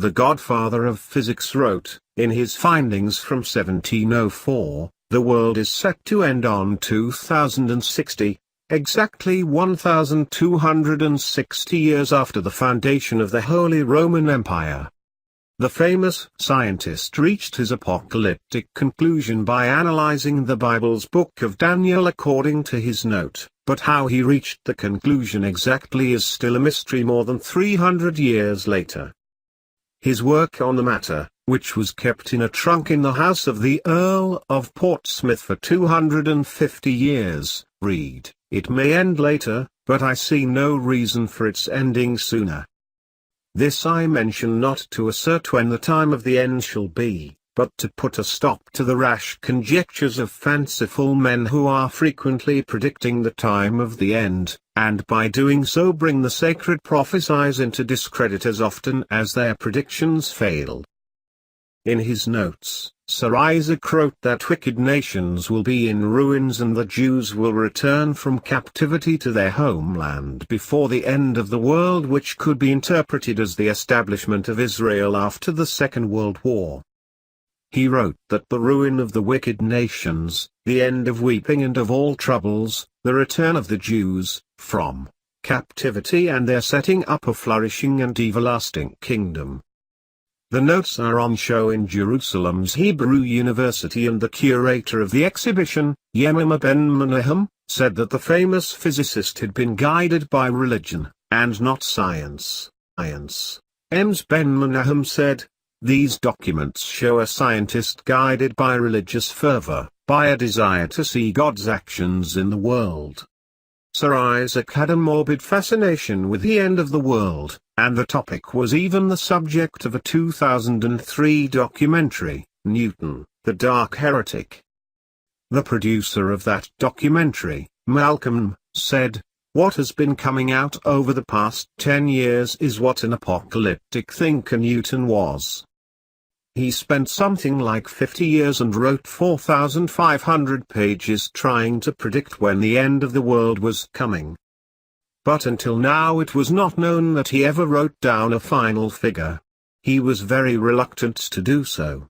the godfather of physics, wrote, in his findings from 1704, the world is set to end on 2060, exactly 1260 years after the foundation of the Holy Roman Empire. The famous scientist reached his apocalyptic conclusion by analyzing the Bible's book of Daniel according to his note, but how he reached the conclusion exactly is still a mystery more than 300 years later. His work on the matter, which was kept in a trunk in the house of the Earl of Portsmouth for 250 years, read, "It may end later, but I see no reason for its ending sooner. This I mention not to assert when the time of the end shall be, but to put a stop to the rash conjectures of fanciful men who are frequently predicting the time of the end, and by doing so bring the sacred prophecies into discredit as often as their predictions fail." In his notes, Sir Isaac wrote that wicked nations will be in ruins and the Jews will return from captivity to their homeland before the end of the world, which could be interpreted as the establishment of Israel after the Second World War. He wrote that the ruin of the wicked nations, the end of weeping and of all troubles, the return of the Jews from captivity and their setting up a flourishing and everlasting kingdom. The notes are on show in Jerusalem's Hebrew University, and the curator of the exhibition, Yemima Ben-Menahem, said that the famous physicist had been guided by religion, and not science. Ems Ben-Menahem said, "These documents show a scientist guided by religious fervor, by a desire to see God's actions in the world." Sir Isaac had a morbid fascination with the end of the world, and the topic was even the subject of a 2003 documentary, Newton, the Dark Heretic. The producer of that documentary, Malcolm, said, "What has been coming out over the past 10 years is what an apocalyptic thinker Newton was. He spent something like 50 years and wrote 4,500 pages trying to predict when the end of the world was coming. But until now it was not known that he ever wrote down a final figure. He was very reluctant to do so.